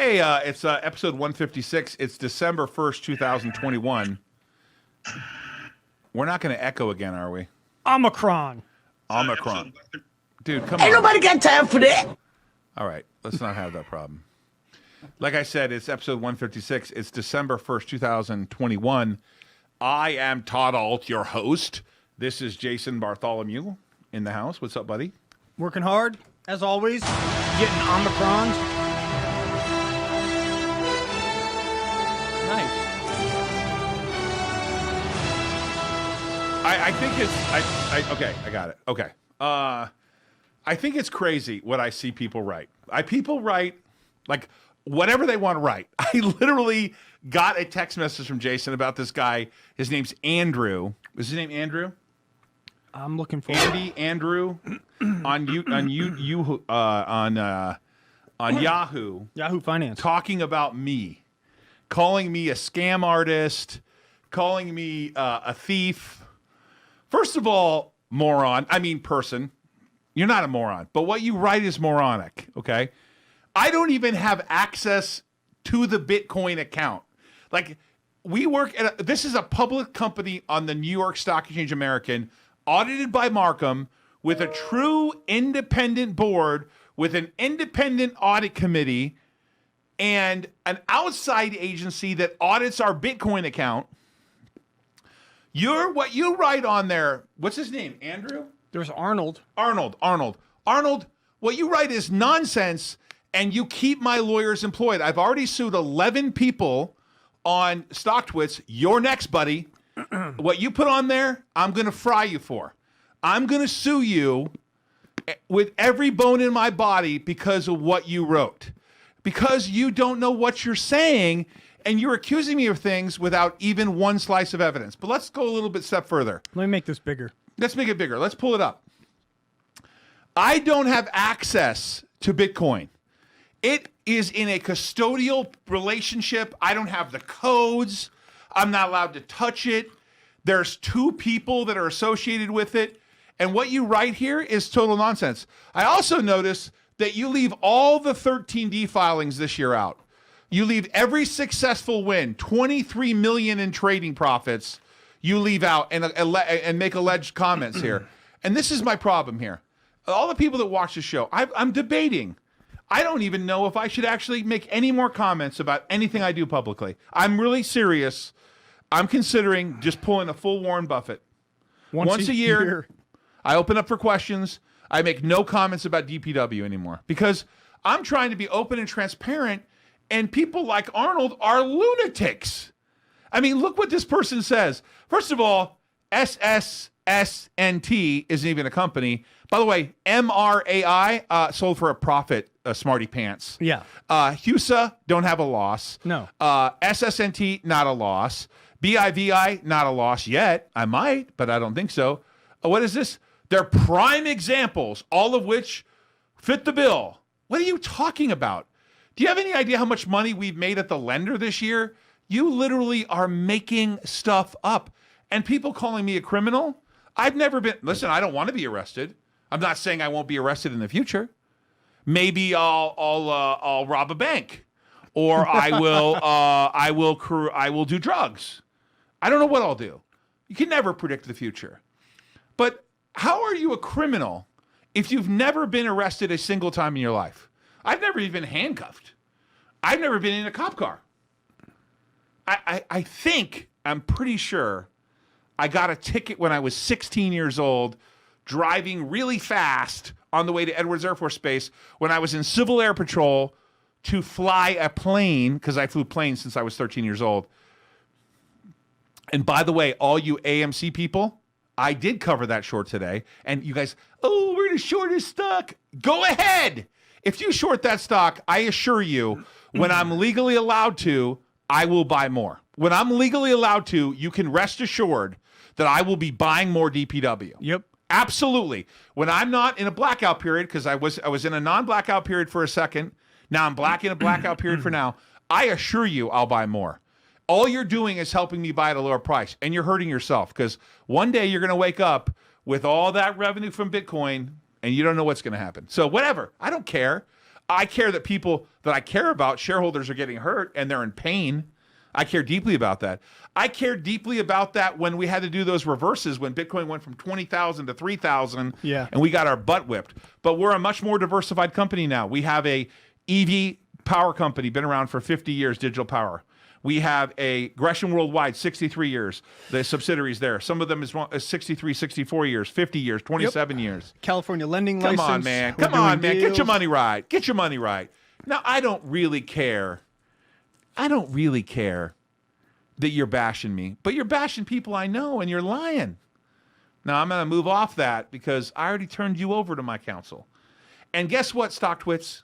Hey, it's episode 156. It's December 1st, 2021. We're not going to echo again, are we? Omicron. Omicron. Dude, come on. Ain't nobody got time for that. All right, let's not have that problem. Like I said, it's episode 156. It's December 1st, 2021. I am Todd Ault, your host. This is Jason Bartholomew in the house. What's up, buddy? Working hard, as always. Getting Omicrons. Nice. I think it's okay. I got it. Okay. I think it's crazy what I see people write. People write like whatever they want to write. I literally got a text message from Jason about this guy. His name's Andrew. Is his name Andrew? I'm looking for Andrew on Yahoo. Yahoo Finance. Talking about me, calling me a scam artist, calling me a thief. First of all, moron. I mean, person. You're not a moron, but what you write is moronic. Okay, I don't even have access to the Bitcoin account. Like, we work at this is a public company on the New York Stock Exchange American, audited by Markham, with a true independent board, with an independent audit committee, and an outside agency that audits our Bitcoin account. What you write on there, what's his name? Andrew? There's Arnold. Arnold, what you write is nonsense, and you keep my lawyers employed. I've already sued 11 people on StockTwits. You're next, buddy. What you put on there, I'm going to fry you for. I'm going to sue you with every bone in my body because of what you wrote. Because you don't know what you're saying, and you're accusing me of things without even one slice of evidence. But let's go a little bit step further. Let me make this bigger. Let's make it bigger. Let's pull it up. I don't have access to Bitcoin. It is in a custodial relationship. I don't have the codes. I'm not allowed to touch it. There's two people that are associated with it. And what you write here is total nonsense. I also notice that you leave all the 13D filings this year out. You leave every successful win, 23 million in trading profits, you leave out and make alleged comments here. And this is my problem here. All the people that watch the show, I'm debating. I don't even know if I should actually make any more comments about anything I do publicly. I'm really serious. I'm considering just pulling a full Warren Buffett. Once a year, I open up for questions. I make no comments about DPW anymore because I'm trying to be open and transparent, and people like Arnold are lunatics. I mean, look what this person says. First of all, SSSNT isn't even a company. By the way, MRAI sold for a profit, smarty pants. Yeah. HUSA, don't have a loss. No. SSNT, not a loss. BIVI, not a loss yet. I might, but I don't think so. What is this? They're prime examples, all of which fit the bill. What are you talking about? Do you have any idea how much money we've made at the lender this year? You literally are making stuff up. And people calling me a criminal? I've never been. Listen, I don't want to be arrested. I'm not saying I won't be arrested in the future. Maybe I'll rob a bank, or I will do drugs. I don't know what I'll do. You can never predict the future. But how are you a criminal if you've never been arrested a single time in your life? I've never even been handcuffed. I've never been in a cop car. I'm pretty sure I got a ticket when I was 16 years old, driving really fast on the way to Edwards Air Force Base when I was in Civil Air Patrol to fly a plane, because I flew planes since I was 13 years old. And by the way, all you AMC people, I did cover that short today. And you guys, oh, we're going to short his stock. Go ahead. If you short that stock, I assure you, when I'm legally allowed to, I will buy more. When I'm legally allowed to, you can rest assured that I will be buying more DPW. Yep. Absolutely. When I'm not in a blackout period, because I was in a non-blackout period for a second. Now I'm in a blackout period for now. I assure you I'll buy more. All you're doing is helping me buy at a lower price, and you're hurting yourself, because one day you're going to wake up with all that revenue from Bitcoin, and you don't know what's going to happen. So whatever. I don't care. I care that people that I care about, shareholders, are getting hurt and they're in pain. I care deeply about that. I care deeply about that when we had to do those reverses when Bitcoin went from 20,000 to 3,000 Yeah. and we got our butt whipped. But we're a much more diversified company now. We have a EV power company, been around for 50 years, Digital Power. We have a Gresham Worldwide, 63 years. The subsidiaries there. Some of them is 63, 64 years, 50 years, 27 years. California lending Come license. on, man. We're Come on, doing man. Get your deals. money right. Get your money right. Now, I don't really care. I don't really care that you're bashing me, but you're bashing people I know and you're lying. Now, I'm going to move off that because I already turned you over to my counsel. And guess what, StockTwits?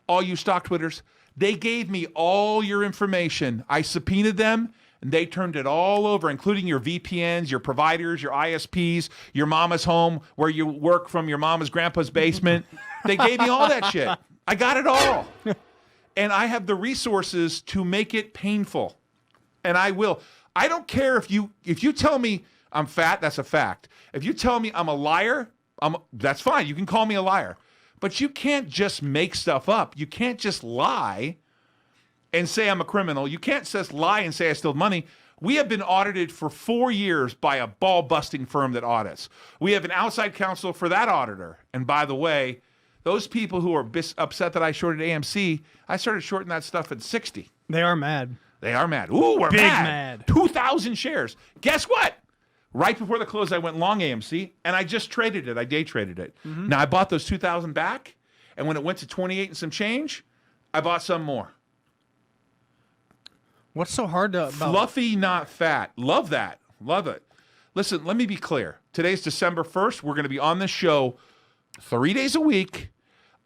All you StockTwitters, they gave me all your information. I subpoenaed them, and they turned it all over, including your VPNs, your providers, your ISPs, your mama's home, where you work from your mama's grandpa's basement. They gave me all that shit. I got it all. And I have the resources to make it painful. And I will. I don't care if you tell me I'm fat, that's a fact. If you tell me I'm a liar, that's fine. You can call me a liar. But you can't just make stuff up. You can't just lie and say I'm a criminal. You can't just lie and say I stole money. We have been audited for 4 years by a ball-busting firm that audits. We have an outside counsel for that auditor. And by the way, those people who are upset that I shorted AMC, I started shorting that stuff at 60. They are mad. They are mad. Ooh, we're Big mad. mad. 2,000 shares. Guess what? Right before the close, I went long AMC, and I just traded it. I day traded it. Now, I bought those 2,000 back, and when it went to 28 and some change, I bought some more. What's so hard to about? Fluffy, not fat. Love that. Love it. Listen, let me be clear. Today's December 1st. We're going to be on this show 3 days a week.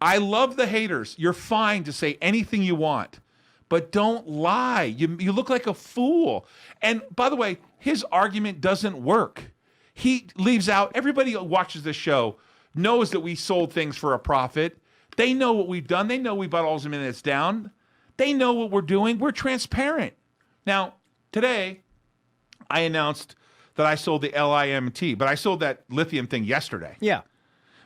I love the haters. You're fine to say anything you want, but don't lie. You look like a fool. And by the way, his argument doesn't work. He leaves out, everybody who watches this show knows that we sold things for a profit. They know what we've done. They know we bought all the minutes down. They know what we're doing. We're transparent. Now, today, I announced that I sold the LIMT, but I sold that lithium thing yesterday. Yeah.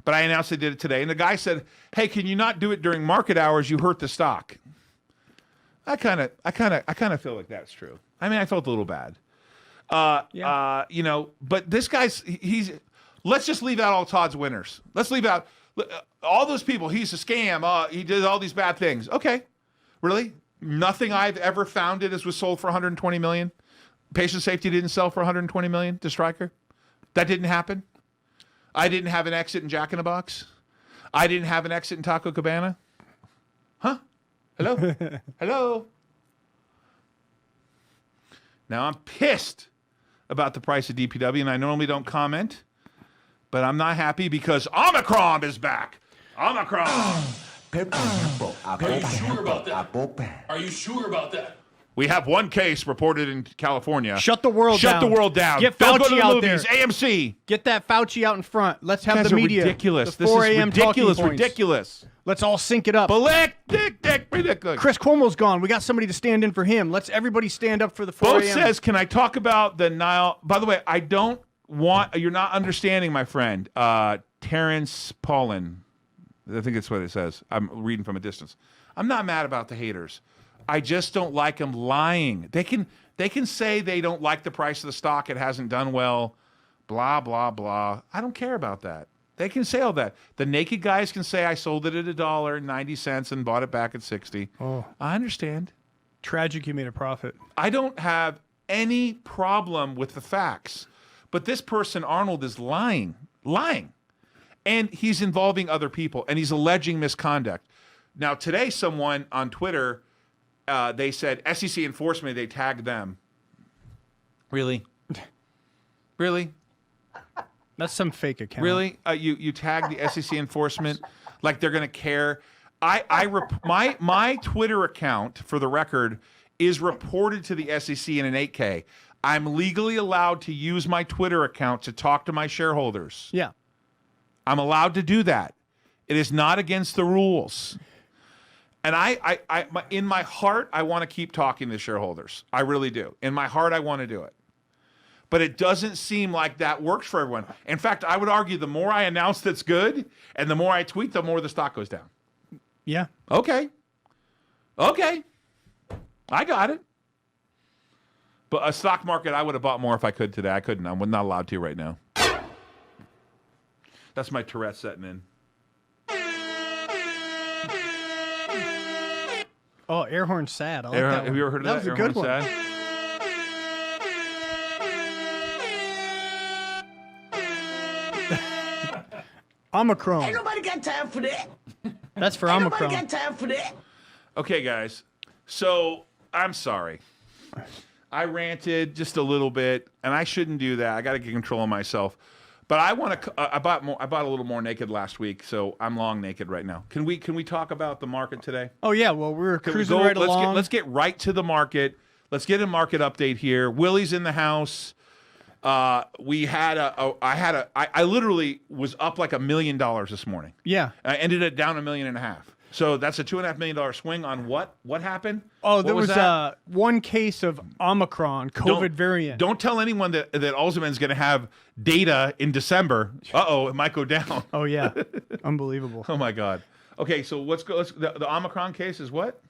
But I announced I did it today. And the guy said, hey, can you not do it during market hours? You hurt the stock. I kind of feel like that's true. I mean, I felt a little bad. You know, but this guy's, let's just leave out all Todd's winners. Let's leave out all those people. He's a scam. He did all these bad things. Okay. Really? Nothing I've ever founded was sold for 120 million. Patient Safety didn't sell for 120 million to Stryker. That didn't happen. I didn't have an exit in Jack in the Box. I didn't have an exit in Taco Cabana. Huh? Hello? Hello? Now I'm pissed about the price of DPW, and I normally don't comment, but I'm not happy because Omicron is back. Omicron. Are you sure about that? Are you sure about that? We have one case reported in California. Shut the world down. Shut the world down. Get Don't go to Fauci the out movies. there. AMC. Get that Fauci out in front. Let's have Guys the are media. ridiculous. The This 4 is a.m. ridiculous. talking points. Ridiculous. Let's all sync it up. Ridiculous. Chris Cuomo's gone. We got somebody to stand in for him. Let's everybody stand up for the 4 Both a.m. says, can I talk about the Nile? By the way, I don't want, you're not understanding, my friend. Terrence Paulin. I think that's what it says. I'm reading from a distance. I'm not mad about the haters. I just don't like them lying. They can say they don't like the price of the stock. It hasn't done well. Blah, blah, blah. I don't care about that. They can say all that. The naked guys can say I sold it at $1.90 and bought it back at 60. Oh. I understand. Tragic you made a profit. I don't have any problem with the facts. But this person, Arnold, is lying. And he's involving other people, and he's alleging misconduct. Now, today, someone on Twitter, they said SEC enforcement, they tagged them. Really? Really? That's some fake account. Really? You tag the SEC enforcement like they're going to care? My Twitter account, for the record, is reported to the SEC in an 8K. I'm legally allowed to use my Twitter account to talk to my shareholders. Yeah. I'm allowed to do that. It is not against the rules. And in my heart, I want to keep talking to shareholders. I really do. In my heart, I want to do it. But it doesn't seem like that works for everyone. In fact, I would argue the more I announce that's good and the more I tweet, the more the stock goes down. Yeah. Okay. I got it. But a stock market, I would have bought more if I could today. I couldn't. I'm not allowed to right now. That's my Tourette setting in. Oh, air horn sad. I like that one. Have you ever heard of that? That was a Air good horn one. sad? Omicron. Ain't nobody got time for that. That's for Ain't Omicron. nobody got time for that. Okay, guys. So I'm sorry. I ranted just a little bit, and I shouldn't do that. I got to get control of myself. But I want to. I bought a little more naked last week, so I'm long naked right now. Can we talk about the market today? Oh yeah, well we're Can we cruising go- right let's along. Let's get right to the market. Let's get a market update here. Willie's in the house. We had I literally was up like $1 million this morning. Yeah. I ended it down $1.5 million. So that's a $2.5 million swing on what? What happened? Oh, What there was that? one case of Omicron COVID variant. Don't tell anyone that Alzheimer's going to have data in December. It might go down. Oh yeah, unbelievable. Oh my God. Okay, so let's go. The Omicron case is what?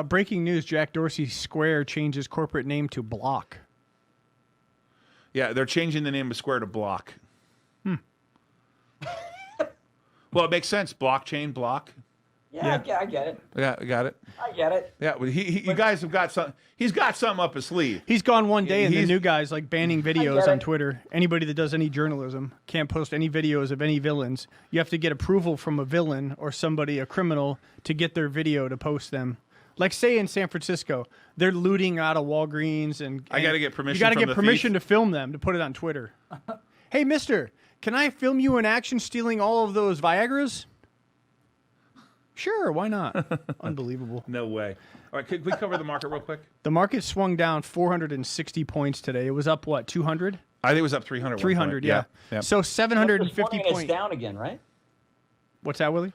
Breaking news: Jack Dorsey Square changes corporate name to Block. Yeah, they're changing the name of Square to Block. Well, it makes sense. Blockchain, Block. Yeah, I get it. Yeah, I got it. I get it. Yeah, well, you guys have got some. He's got something up his sleeve. He's gone one day, and the He's- new guy's like banning videos get on it. Twitter. Anybody that does any journalism can't post any videos of any villains. You have to get approval from a villain or somebody, a criminal, to get their video to post them. Like, say in San Francisco, they're looting out of Walgreens, and I gotta get permission You got to from get the permission thief. to film them to put it on Twitter. Hey, Mister, can I film you in action stealing all of those Viagras? Sure, why not? Unbelievable. No way. All right, could we cover the market real quick? The market swung down 460 points today. It was up, what, 200? I think it was up 300. at one 300, point. yeah. Yeah. So This 750 morning it's points. down again, right? What's that, Willie?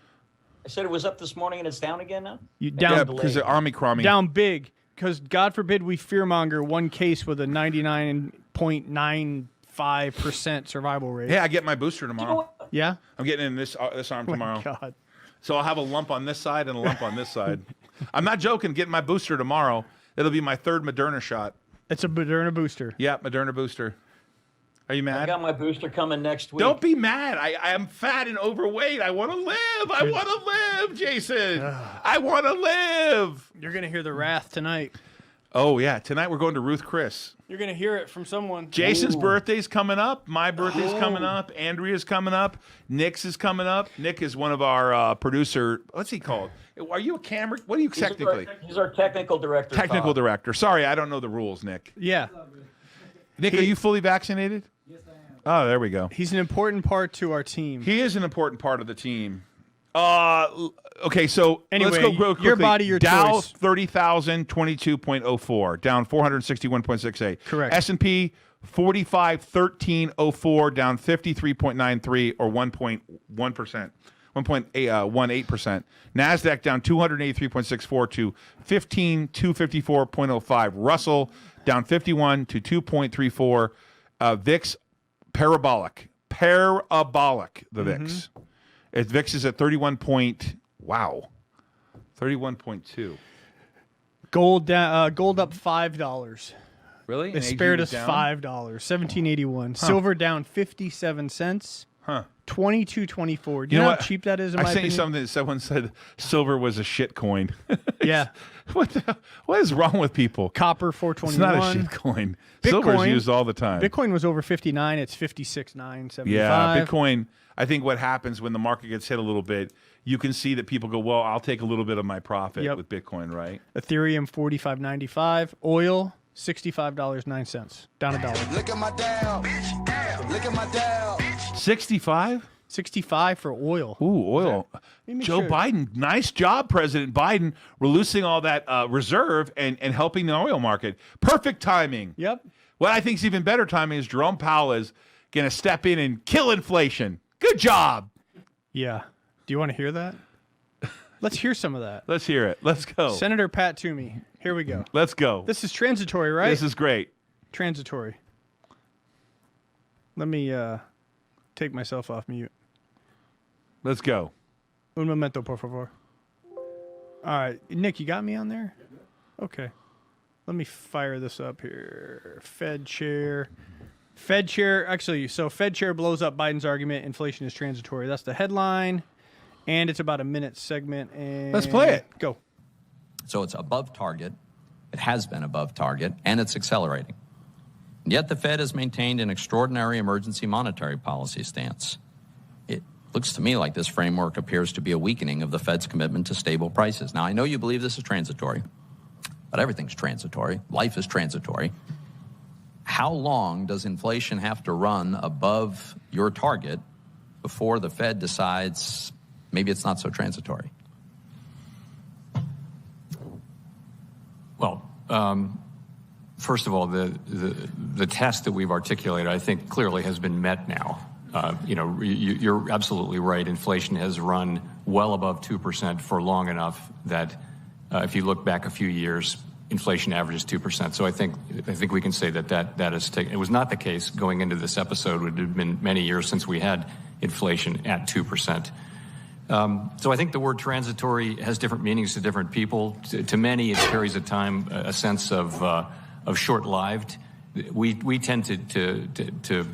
I said it was up this morning and it's down again now? You Yeah, down, because the Omicron. down big. Because God forbid we fearmonger one case with a 99.95% survival rate. Yeah, I get my booster tomorrow. You know what? Yeah? I'm getting in this arm tomorrow. God. So I'll have a lump on this side and a lump on this side. I'm not joking. Getting my booster tomorrow. It'll be my third Moderna shot. It's a Moderna booster. Yeah, Moderna booster. Are you I mad? got my booster coming next week. Don't be mad. I am fat and overweight. I want to live. I want to live, Jason. I want to live. You're going to hear the wrath tonight. Oh, yeah. Tonight we're going to Ruth Chris. You're going to hear it from someone. Jason's birthday's coming up. My birthday's coming up. Andrea's coming up. Nick's is coming up. Nick is one of our producer. What's he called? Are you a camera? What are you technically? He's our technical director. Technical Todd. director. Sorry, I don't know the rules, Nick. Yeah. Nick, are you fully vaccinated? Yes, I am. Oh, there we go. He's an important part to our team. He is an important part of the team. Okay, so Anyway, let's go real quickly. your body, your Dow choice. 30,022.04, down 461.68. Correct. S&P 4513.04, down 53.93 or 1.1%. 1.18%. NASDAQ down 283.64 to 15,254.05. Russell down 51 to 2.34. VIX parabolic. Parabolic, the VIX. VIX is at 31.2. Gold up $5. Really? They And AG spared was us down? $5. 1781. Silver down 57 cents. Huh. 22.24. Do you know how cheap that is in I my sent you opinion? something that someone said silver was a shit coin. Yeah. What is wrong with people? Copper It's 421. not a shit coin. Silver is Bitcoin- used all the time. Bitcoin was over 59. It's 56.975. Yeah, Bitcoin. I think what happens when the market gets hit a little bit, you can see that people go, well, I'll take a little bit of my profit Yep. with Bitcoin, right? Ethereum 45.95. Oil $65.09. Down $1. Look at my Dow. Look at my Dow. 65? 65 for oil. Ooh, oil. Let me Joe sure. Biden, nice job, President Biden, releasing all that reserve and helping the oil market. Perfect timing. Yep. What I think is even better timing is Jerome Powell is going to step in and kill inflation. Good job. Yeah. Do you want to hear that? Let's hear some of that. Let's hear it. Let's go. Senator Pat Toomey. Here we go. Let's go. This is transitory, right? This is great. transitory. Let me take myself off mute. Let's go. Un momento, por favor. All right, Nick, you got me on there? Okay. Let me fire this up here. Fed chair. Actually, so Fed chair blows up Biden's argument inflation is transitory. That's the headline. And it's about a minute segment. And Let's play it. Go. So it's above target. It has been above target, and it's accelerating. And yet the Fed has maintained an extraordinary emergency monetary policy stance. It looks to me like this framework appears to be a weakening of the Fed's commitment to stable prices. Now, I know you believe this is transitory, but everything's transitory. Life is transitory. How long does inflation have to run above your target before the Fed decides maybe it's not so transitory? Well, first of all, the test that we've articulated, I think, clearly has been met now. You're absolutely right. Inflation has run well above 2% for long enough that if you look back a few years, inflation averages 2%. So I think we can say that is taken. It was not the case going into this episode. It had been many years since we had inflation at 2%. So I think the word transitory has different meanings to different people. To many, it carries a sense of short-lived. We tend to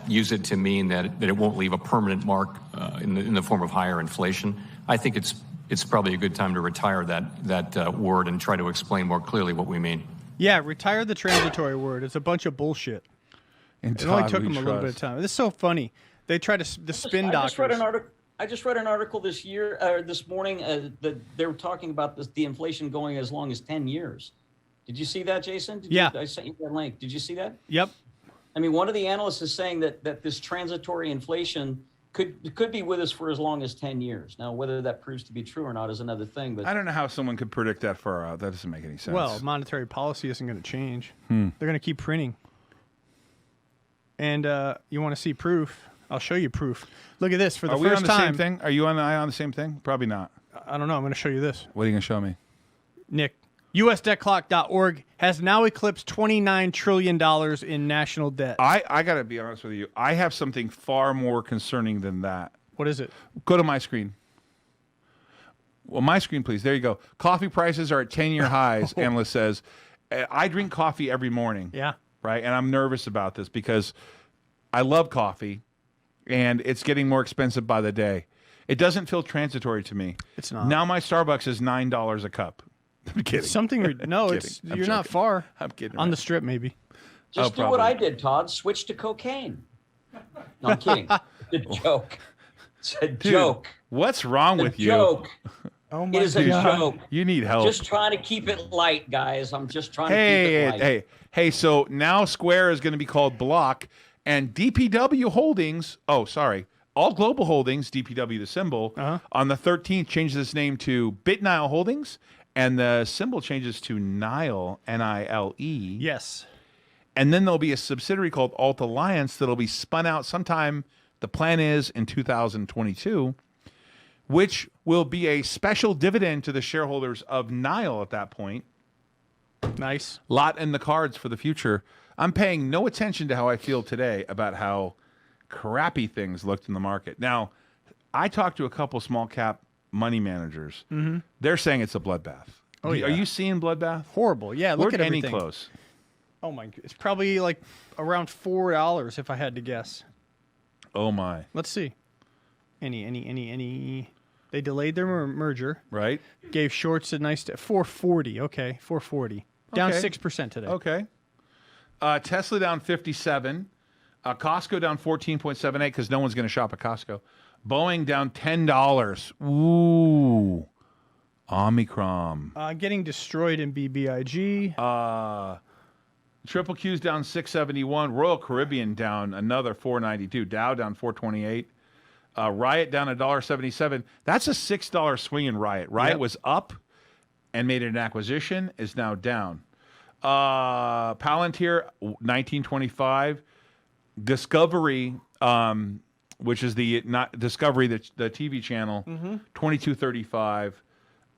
use it to mean that it won't leave a permanent mark in the form of higher inflation. I think it's probably a good time to retire that word and try to explain more clearly what we mean. Yeah, retire the transitory word. It's a bunch of bullshit. And It only Todd, took we them a little bit of trust. time. This is so funny. They try to the spin doctors. I just read an article this morning that they were talking about the inflation going as long as 10 years. Did you see that, Jason? I sent you that link. Did you see that? Yep. I mean, one of the analysts is saying that this transitory inflation could be with us for as long as 10 years. Now, whether that proves to be true or not is another thing. But I don't know how someone could predict that far out. That doesn't make any sense. Well, monetary policy isn't going to change. They're going to keep printing. And you want to see proof? I'll show you proof. Look at this. For the Are we first on the time. same thing? Are you and I on the same thing? Probably not. I don't know. I'm going to show you this. What are you going to show me? Nick, USDebtClock.org has now eclipsed $29 trillion in national debt. I got to be honest with you. I have something far more concerning than that. What is it? Go to my screen. Well, my screen, please. There you go. Coffee prices are at 10-year highs, analyst says. I drink coffee every morning. Yeah. Right? And I'm nervous about this because I love coffee, and it's getting more expensive by the day. It doesn't feel transitory to me. It's not. Now my Starbucks is $9 a cup. I'm kidding. No, I'm it's kidding. you're not far. I'm kidding. On the strip, maybe. just do what I did, Todd. Switch to cocaine. No, I'm kidding. It's a joke. It's a joke. What's wrong with It's a you? joke. Oh It is a joke. You need help. Just trying to keep it light, guys. I'm just trying to keep it light. Hey, so now Square is going to be called Block, and DPW Holdings, All Global Holdings, DPW the symbol, on the 13th changes its name to BitNile Holdings, and the symbol changes to Nile, N-I-L-E. Yes. And then there'll be a subsidiary called Alt Alliance that'll be spun out sometime, the plan is in 2022, which will be a special dividend to the shareholders of Nile at that point. Nice. Lot in the cards for the future. I'm paying no attention to how I feel today about how crappy things looked in the market. Now, I talked to a couple small cap money managers. Mm-hmm. They're saying it's a bloodbath. Oh, yeah. Are you seeing bloodbath? Horrible. Yeah, look We're at everything. any close. Oh my! It's probably like around $4 if I had to guess. Oh my! Let's see. Any. They delayed their merger. Right. Gave shorts a nice 440. Okay, 440. Down Okay. 6% today. Okay. Tesla down 57. Costco down 14.78 because no one's going to shop at Costco. Boeing down $10. Ooh. Omicron. Getting destroyed in BBIG. Triple Q's down 671. Royal Caribbean down another 492. Dow down 428. Riot down $1.77. That's a $6 swing in Riot. Riot was up and made an acquisition, is now down. Palantir 1925. Discovery, which is the Discovery, the TV channel, 2235.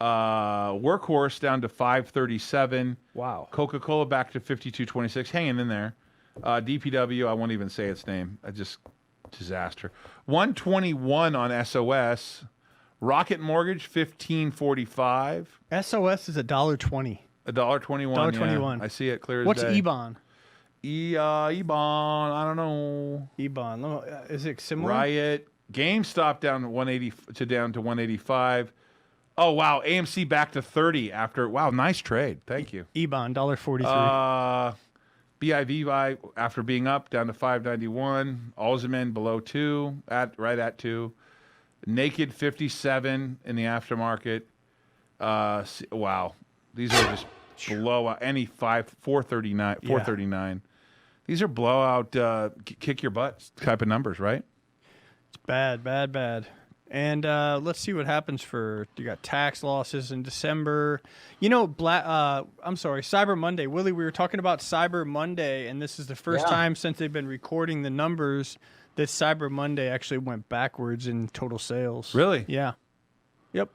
Workhorse down to 537. Wow. Coca-Cola back to 5226. Hanging in there. DPW, I won't even say its name. Disaster. 121 on SOS. Rocket Mortgage 1545. SOS is $1.20. $1.21. $1.21. Yeah. I see it clear as What's day. EBON? EBON. I don't know. EBON. Is it similar? Riot. GameStop down to 185. Oh wow, AMC back to 30 after. Wow, nice trade. Thank you. EBON $1.43. BIVI after being up down to 591. Alzheimer below 2 right at 2. Naked 57 in the aftermarket. Wow, these are just blowout. Any 439. 439. These are blowout. Kick your butt type of numbers, right? It's bad. And let's see what happens you got tax losses in December. You know, Cyber Monday. Willie, we were talking about Cyber Monday, and this is the first time since they've been recording the numbers that Cyber Monday actually went backwards in total sales. Really? Yeah. Yep.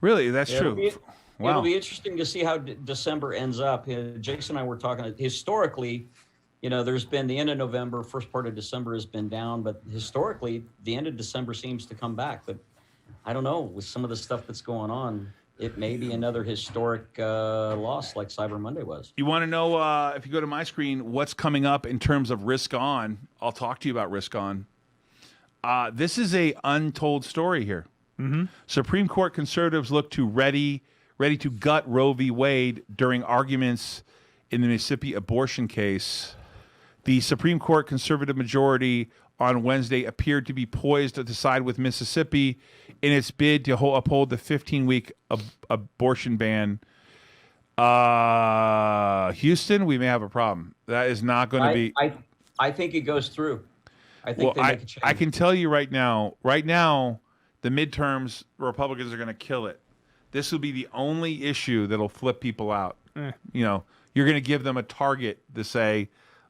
Really? That's true. Wow. It'll be interesting to see how December ends up. Jason and I were talking historically. You know, there's been the end of November, first part of December has been down, but historically, the end of December seems to come back. But I don't know, with some of the stuff that's going on, it may be another historic loss like Cyber Monday was. You want to know, if you go to my screen, what's coming up in terms of risk on? I'll talk to you about risk on. This is a untold story here. Mm-hmm. Supreme Court conservatives look to ready to gut Roe v. Wade during arguments in the Mississippi abortion case. The Supreme Court conservative majority on Wednesday appeared to be poised to side with Mississippi in its bid to uphold the 15-week abortion ban. Houston, we may have a problem. That is not going to be. I think it goes through. I think they make a change. I can tell you right now, the midterms, Republicans are going to kill it. This will be the only issue that'll flip people out. You know, you're going to give them a target to say,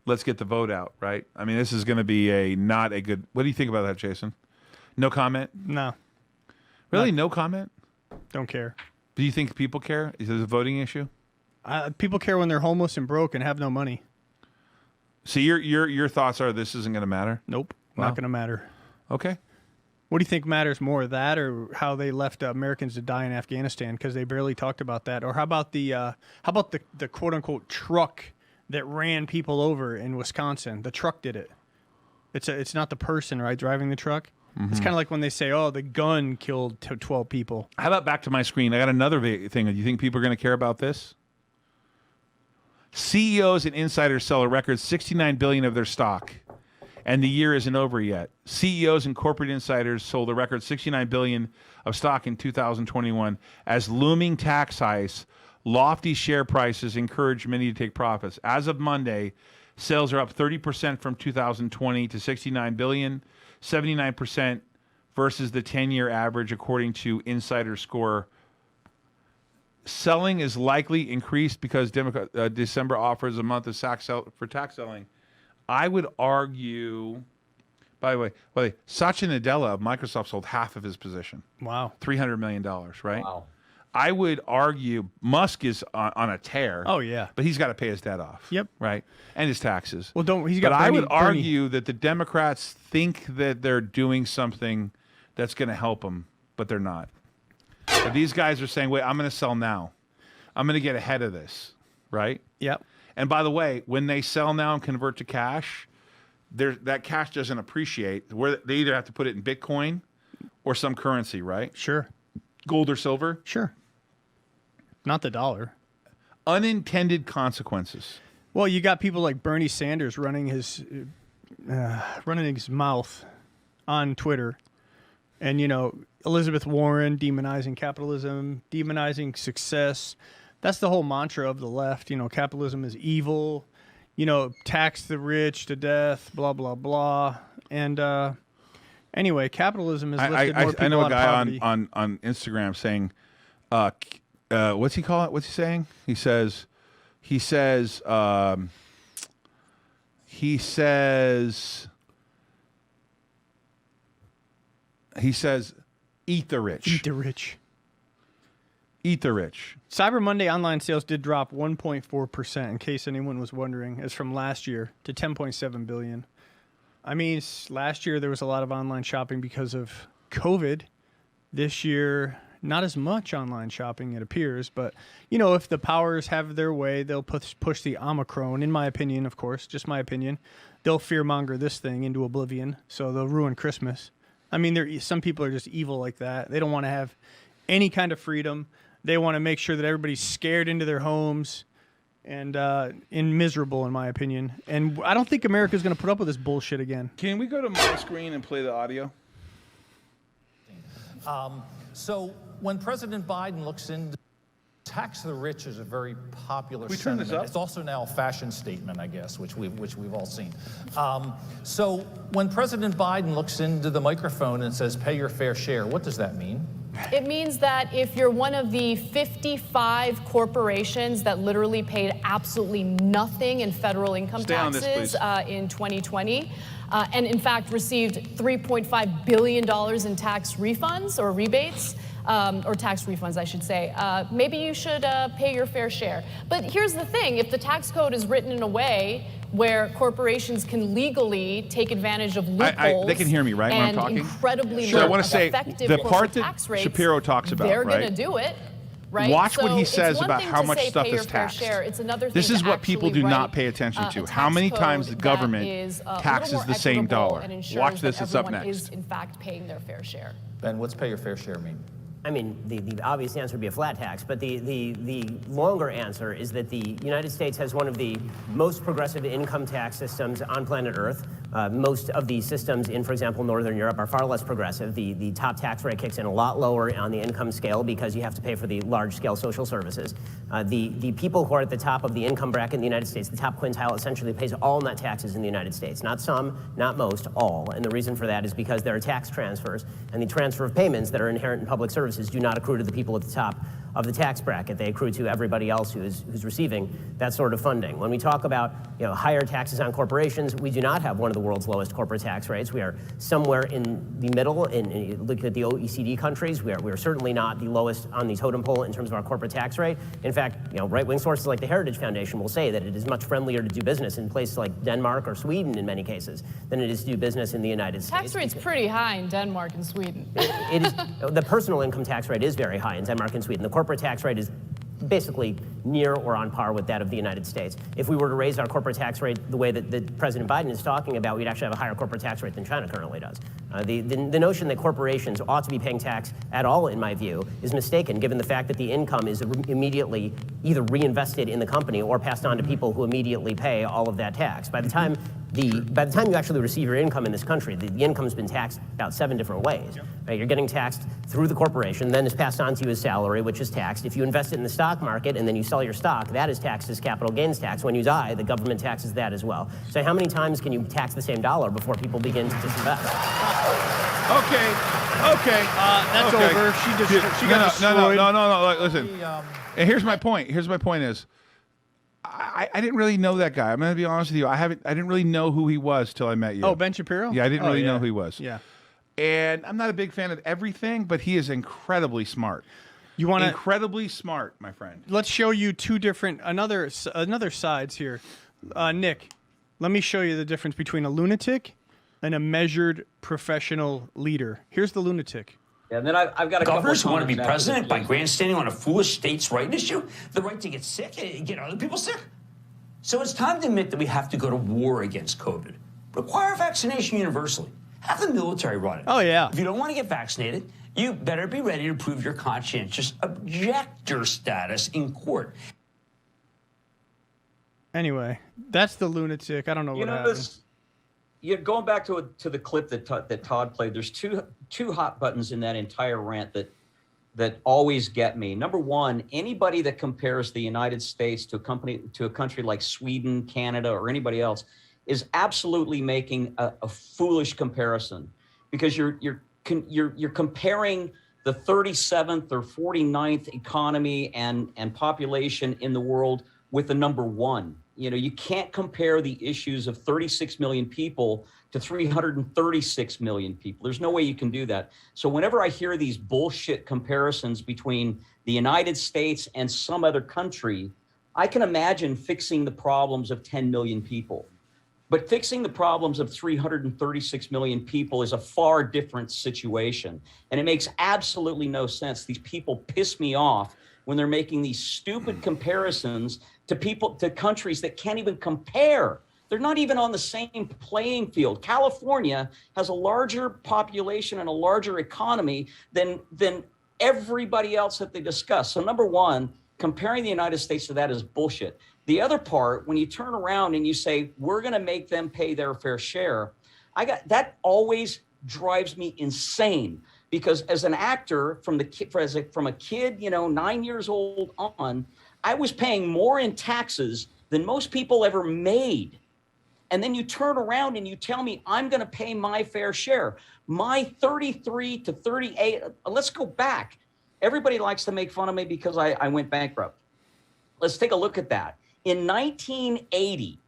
let's get the vote out, right? I mean, this is going to be not a good. What do you think about that, Jason? No comment? No. Really? No comment? Don't care. Do you think people care? Is it a voting issue? People care when they're homeless and broke and have no money. So your thoughts are this isn't going to matter? Nope. Wow. Not going to matter. Okay. What do you think matters more, that or how they left Americans to die in Afghanistan? Because they barely talked about that. Or how about the quote unquote truck that ran people over in Wisconsin? The truck did it. It's not the person, right, driving the truck. Mm-hmm. It's kind of like when they say, "Oh, the gun killed 12 people." How about back to my screen? I got another thing. Do you think people are going to care about this? CEOs and insiders sell a record $69 billion of their stock, and the year isn't over yet. CEOs and corporate insiders sold a record $69 billion of stock in 2021 as looming tax hikes, lofty share prices encourage many to take profits. As of Monday, sales are up 30% from 2020 to $69 billion, 79% versus the 10-year average, according to Insider Score. Selling is likely increased because December offers a month of for tax selling. I would argue, by the way, Satya Nadella of Microsoft sold half of his position. Wow. $300 million, right? Wow. I would argue Musk is on a tear. Oh, yeah. But he's got to pay his debt off. Yep. Right? And his taxes. Well, he's got But I would Bernie. argue that the Democrats think that they're doing something that's going to help them, but they're not. But these guys are saying, wait, I'm going to sell now. I'm going to get ahead of this, right? Yep. And by the way, when they sell now and convert to cash, that cash doesn't appreciate. They either have to put it in Bitcoin or some currency, right? Sure. Gold or silver. Sure. Not the dollar. Unintended consequences. Well, you got people like Bernie Sanders running his mouth on Twitter, and Elizabeth Warren demonizing capitalism, demonizing success. That's the whole mantra of the left. Capitalism is evil. Tax the rich to death. Blah blah blah. And anyway, capitalism has lifted more people I know out a of guy poverty. on Instagram saying, what's he call it? What's he saying? He says, eat the rich. Eat the rich. Eat the rich. Cyber Monday online sales did drop 1.4%, in case anyone was wondering, as from last year to 10.7 billion. I mean, last year there was a lot of online shopping because of COVID. This year, not as much online shopping, it appears. But, you know, if the powers have their way, they'll push the Omicron, in my opinion, of course, just my opinion. They'll fearmonger this thing into oblivion, so they'll ruin Christmas. I mean, some people are just evil like that. They don't want to have any kind of freedom. They want to make sure that everybody's scared into their homes and miserable, in my opinion. And I don't think America's going to put up with this bullshit again. Can we go to my screen and play the audio? So when President Biden looks into tax the rich is a very popular We turn this sentiment. up? It's also now a fashion statement, I guess, which we've all seen. So when President Biden looks into the microphone and says, pay your fair share, what does that mean? It means that if you're one of the 55 corporations that literally paid absolutely nothing in federal income Stay on this, taxes please. in 2020, and in fact received $3.5 billion in tax refunds or rebates, or tax refunds, I should say, maybe you should pay your fair share. But here's the thing, if the tax code is written in a way where corporations can legally take advantage of loopholes they can hear me, right, when I'm and talking? incredibly Sure. I wanna low say, effective the corporate part that tax rates, Shapiro talks about, they're right? going to do it. Right? Watch what he it's says one about thing how to much say stuff pay your is fair taxed. share. It's another This thing is to what people do actually not write, pay attention a to. tax How many code times the that government is, a little taxes more the same equitable dollar? and ensures Watch this, that it's up everyone next. is in fact paying their fair share. Ben, what's pay your fair share mean? I mean, the obvious answer would be a flat tax, but the longer answer is that the United States has one of the most progressive income tax systems on planet Earth. Most of the systems in, for example, Northern Europe are far less progressive. The top tax rate kicks in a lot lower on the income scale because you have to pay for the large-scale social services. The people who are at the top of the income bracket in the United States, the top quintile, essentially pays all net taxes in the United States. Not some, not most, all. And the reason for that is because there are tax transfers, and the transfer of payments that are inherent in public services do not accrue to the people at the top of the tax bracket. They accrue to everybody else who's receiving that sort of funding. When we talk about higher taxes on corporations, we do not have one of the world's lowest corporate tax rates. We are somewhere in the middle. In looking at the OECD countries, we are certainly not the lowest on the totem pole in terms of our corporate tax rate. In fact, right-wing sources like the Heritage Foundation will say that it is much friendlier to do business in places like Denmark or Sweden in many cases than it is to do business in the United States. Tax rate's pretty high in Denmark and Sweden. It is, the personal income tax rate is very high in Denmark and Sweden. The corporate tax rate is basically near or on par with that of the United States. If we were to raise our corporate tax rate the way that President Biden is talking about, we'd actually have a higher corporate tax rate than China currently does. The notion that corporations ought to be paying tax at all, in my view, is mistaken, given the fact that the income is immediately either reinvested in the company or passed on to people who immediately pay all of that tax. By the time you actually receive your income in this country, the income's been taxed about 7 different ways. Right? You're getting taxed through the corporation, then it's passed on to you as salary, which is taxed. If you invest it in the stock market and then you sell your stock, that is taxed as capital gains tax. When you die, the government taxes that as well. So how many times can you tax the same dollar before people begin to disinvest? Okay. That's Okay. over. She got destroyed. No. Listen. And here's my point. Is I didn't really know that guy. I'm going to be honest with you. I didn't really know who he was till I met you. Oh, Ben Shapiro? Yeah, I didn't Oh, really yeah. know who he was. Yeah. And I'm not a big fan of everything, but he is incredibly smart. You want to? Incredibly smart, my friend. Let's show you two different another sides here. Nick, let me show you the difference between a lunatic and a measured professional leader. Here's the lunatic. Yeah, and then I've got a couple Governors who want to be comments after president by this. grandstanding on a foolish states' right issue, the right to get sick, get other people sick. So it's time to admit that we have to go to war against COVID. Require vaccination universally. Have the military run it. Oh, yeah. If you don't want to get vaccinated, you better be ready to prove your conscientious objector status in court. Anyway, that's the lunatic. I don't know what happened. Going back to the clip that Todd played, there's two hot buttons in that entire rant that always get me. Number one, anybody that compares the United States to a country like Sweden, Canada, or anybody else is absolutely making a foolish comparison, because you're comparing the 37th or 49th economy and population in the world with the number one. You can't compare the issues of 36 million people to 336 million people. There's no way you can do that. So whenever I hear these bullshit comparisons between the United States and some other country, I can imagine fixing the problems of 10 million people. But fixing the problems of 336 million people is a far different situation. And it makes absolutely no sense. These people piss me off when they're making these stupid comparisons to countries that can't even compare. They're not even on the same playing field. California has a larger population and a larger economy than everybody else that they discuss. So number one, comparing the United States to that is bullshit. The other part, when you turn around and you say, we're going to make them pay their fair share, that always drives me insane, because as an actor from a kid, 9 years old on, I was paying more in taxes than most people ever made. And then you turn around and you tell me I'm going to pay my fair share. My 33 to 38, let's go back. Everybody likes to make fun of me because I went bankrupt. Let's take a look at that. In 1980,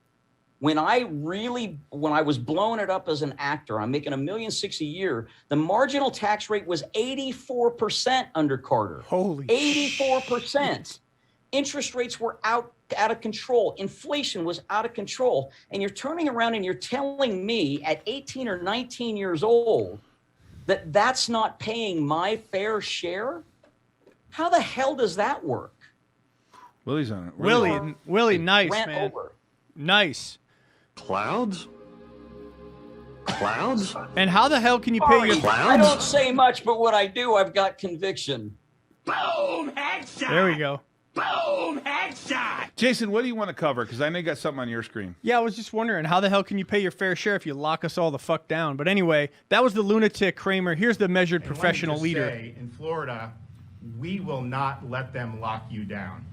when I was blowing it up as an actor, I'm making $1.6 million a year, the marginal tax rate was 84% under Carter. Holy 84%. Interest rates were out of control. Inflation was out of control. And you're turning around and you're telling me at 18 or 19 years old that that's not paying my fair share? How the hell does that work? Willie's on it. Willie, nice, Rant man. over. Nice. Clouds? And how the hell can you pay your I don't say much, but what I do, I've got conviction. Boom! Headshot! There we go. Boom! Headshot! Jason, what do you want to cover? Because I know you got something on your screen. Yeah, I was just wondering, how the hell can you pay your fair share if you lock us all the fuck down? But anyway, that was the lunatic Kramer. Here's the measured professional leader. In Florida, we will not let them lock you down.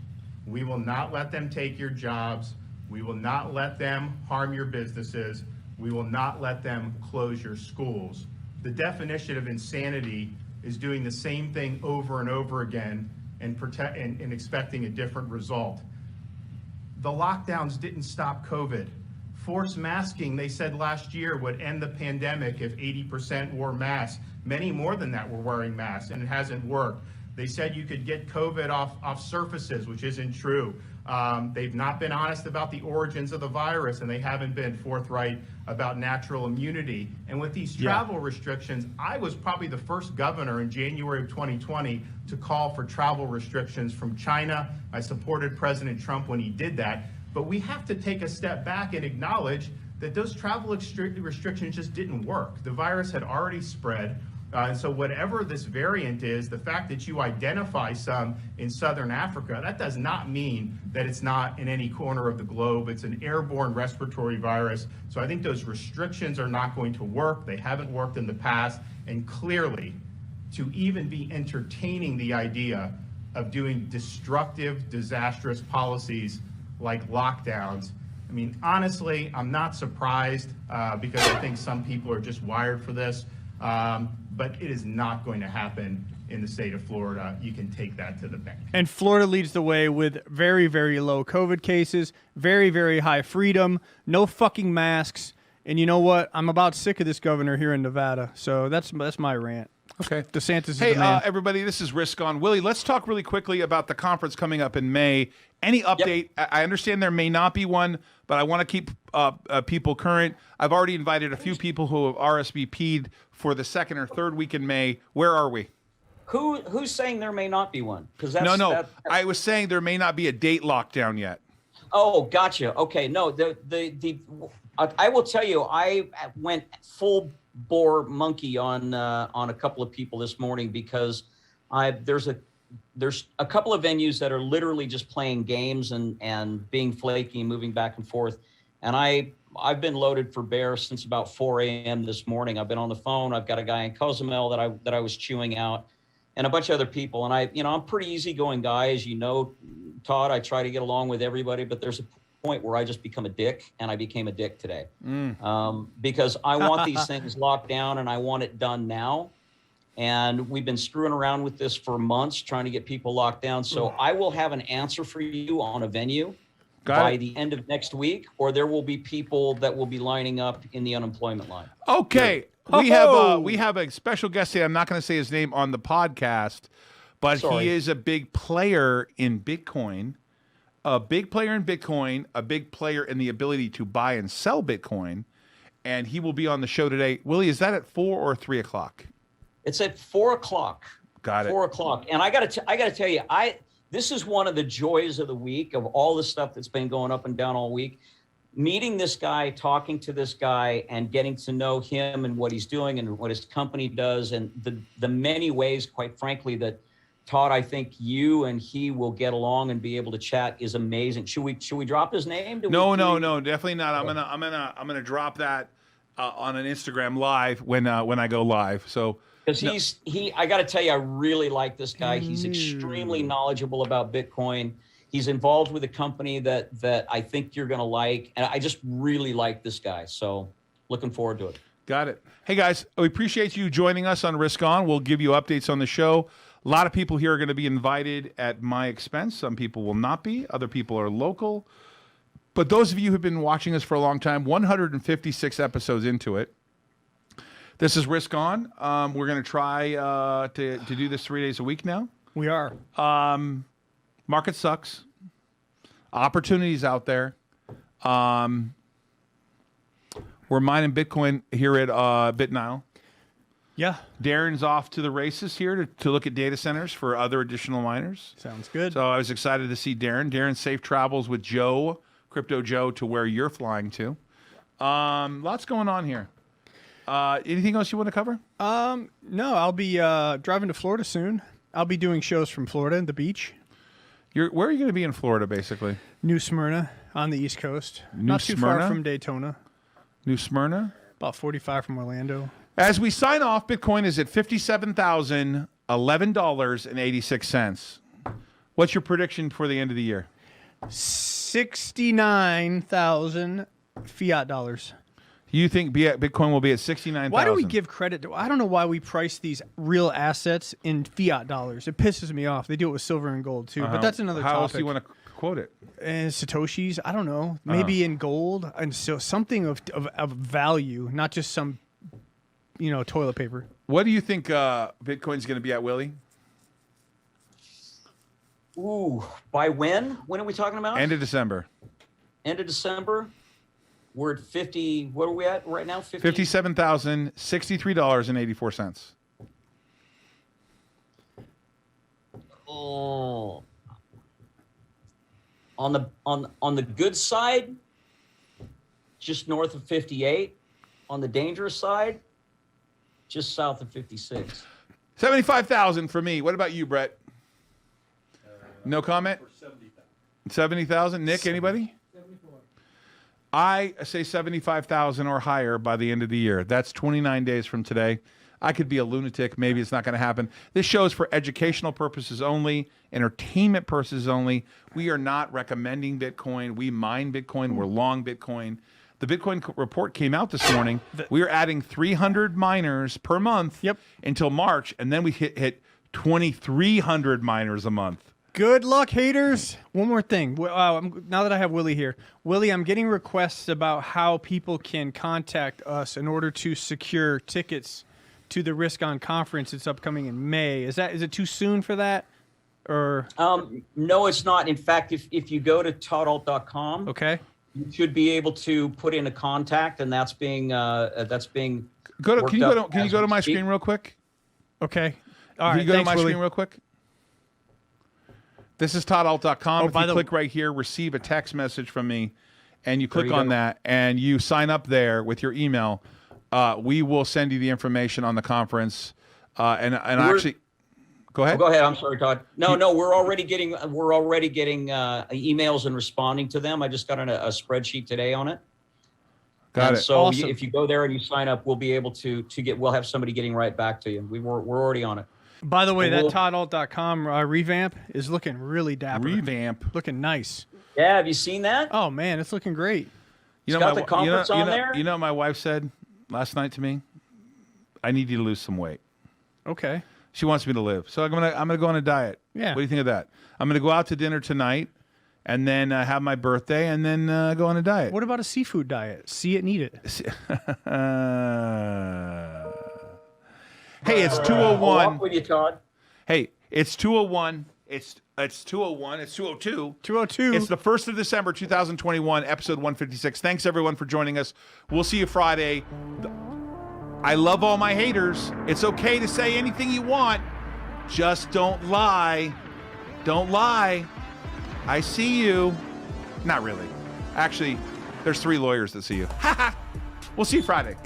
We will not let them take your jobs. We will not let them harm your businesses. We will not let them close your schools. The definition of insanity is doing the same thing over and over again and expecting a different result. The lockdowns didn't stop COVID. Forced masking, they said last year, would end the pandemic if 80% wore masks. Many more than that were wearing masks, and it hasn't worked. They said you could get COVID off surfaces, which isn't true. They've not been honest about the origins of the virus, and they haven't been forthright about natural immunity. And with these travel restrictions, I was probably the first governor in January of 2020 to call for travel restrictions from China. I supported President Trump when he did that. But we have to take a step back and acknowledge that those travel restrictions just didn't work. The virus had already spread. And so whatever this variant is, the fact that you identify some in Southern Africa, that does not mean that it's not in any corner of the globe. It's an airborne respiratory virus. So I think those restrictions are not going to work. They haven't worked in the past. And clearly, to even be entertaining the idea of doing destructive, disastrous policies like lockdowns, I mean, honestly, I'm not surprised because I think some people are just wired for this. But it is not going to happen in the state of Florida. You can take that to the bank. And Florida leads the way with very, very low COVID cases, very, very high freedom, no fucking masks. And you know what? I'm about sick of this governor here in Nevada. So that's my rant. Okay. DeSantis is the man. Everybody, this is Risk On. Willie, let's talk really quickly about the conference coming up in May. Any update? Yep. I understand there may not be one, but I want to keep people current. I've already invited a few people who have RSVP'd for the second or third week in May. Where are we? Who's saying there may not be one? Because I was saying there may not be a date lockdown yet. Oh, gotcha. Okay, no, I will tell you, I went full bore monkey on a couple of people this morning because there's a couple of venues that are literally just playing games and being flaky and moving back and forth. And I've been loaded for bear since about 4 a.m. this morning. I've been on the phone. I've got a guy in Cozumel that I was chewing out, and a bunch of other people. And I'm pretty easygoing guy, as you know, Todd. I try to get along with everybody, but there's a point where I just become a dick, and I became a dick today because I want these things locked down and I want it done now. And we've been screwing around with this for months, trying to get people locked down. So I will have an answer for you on a venue by the end of next week, or there will be people that will be lining up in the unemployment line. Okay. We have a special guest today. I'm not going to say his name on the podcast, but he is a big player in Bitcoin. a big player in Bitcoin, a big player in the ability to buy and sell Bitcoin, and he will be on the show today. Willie, is that at 4 or 3 o'clock? It's at 4 o'clock. Got it. 4 o'clock. And I got to tell you, this is one of the joys of the week, of all the stuff that's been going up and down all week. Meeting this guy, talking to this guy, and getting to know him and what he's doing and what his company does, and the many ways, quite frankly, that Todd, I think you and he will get along and be able to chat is amazing. Should we drop his name? No, definitely not. I'm gonna drop that on an Instagram live when I go live. So because I got to tell you, I really like this guy. He's extremely knowledgeable about Bitcoin. He's involved with a company that I think you're going to like. And I just really like this guy. So looking forward to it. Got it. Hey, guys, we appreciate you joining us on Risk On. We'll give you updates on the show. A lot of people here are going to be invited at my expense. Some people will not be. Other people are local. But those of you who've been watching us for a long time, 156 episodes into it, this is Risk On. We're going to try to do this 3 days a week now. We are. Market sucks. Opportunities out there. We're mining Bitcoin here at BitNile. Yeah. Darren's off to the races here to look at data centers for other additional miners. Sounds good. So I was excited to see Darren. Darren, safe travels with Joe, Crypto Joe, to where you're flying to. Lots going on here. Anything else you want to cover? No, I'll be driving to Florida soon. I'll be doing shows from Florida and the beach. Where are you going to be in Florida, basically? New Smyrna on the East Coast. New Not too Smyrna? far from Daytona. New Smyrna? About 45 from Orlando. As we sign off, Bitcoin is at $57,011.86. What's your prediction for the end of the year? 69,000 fiat dollars. You think Bitcoin will be at 69,000? Why do we give credit to? I don't know why we price these real assets in fiat dollars. It pisses me off. They do it with silver and gold too, but that's another topic. How else do you want to quote it? And Satoshis, I don't know. Maybe in gold, and so something of value, not just some, toilet paper. What do you think Bitcoin's going to be at, Willie? Ooh, by when? When are we talking about? End of December. End of December. We're at 50. What are we at right now? $57,063.84. Oh. On the good side, just north of 58. On the dangerous side, just south of 56. 75,000 for me. What about you, Brett? No comment? 70,000. Nick, anybody? I say 75,000 or higher by the end of the year. That's 29 days from today. I could be a lunatic. Maybe it's not going to happen. This show is for educational purposes only, entertainment purposes only. We are not recommending Bitcoin. We mine Bitcoin. We're long Bitcoin. The Bitcoin report came out this morning. We are adding 300 miners per month until March, and then we hit 2,300 miners a month. Good luck, haters. One more thing. Now that I have Willie here. Willie, I'm getting requests about how people can contact us in order to secure tickets to the Risk On conference. It's upcoming in May. Is it too soon for that? Or no, it's not. In fact, if you go to toddault.com, okay, you should be able to put in a contact, and that's being Can you go to my screen real quick? Okay. All right. Can you go to my screen real quick? This is toddault.com. If you click right here, receive a text message from me, and you click on that, and you sign up there with your email, we will send you the information on the conference. Actually, go ahead. Oh, go ahead. I'm sorry, Todd. No, we're already getting emails and responding to them. I just got a spreadsheet today on it. Got it. So awesome. If you go there and you sign up, we'll be able to we'll have somebody getting right back to you. We're already on it. By the way, that toddault.com revamp is looking really dapper. Looking nice. Yeah, have you seen that? Oh, man, it's looking great. It's got the conference on there. You know what my wife said last night to me? I need you to lose some weight. Okay. She wants me to live. So I'm gonna go on a diet. Yeah. What do you think of that? I'm going to go out to dinner tonight and then have my birthday and then go on a diet. What about a seafood diet? See it and eat it. Hey, it's 2:01. With you, Todd. Hey, it's 2:01. It's It's 201. It's 202. 202. It's the 1st of December, 2021, episode 156. Thanks, everyone, for joining us. We'll see you Friday. I love all my haters. It's okay to say anything you want. Just don't lie. Don't lie. I see you. Not really. Actually, there's 3 lawyers that see you. We'll see you Friday.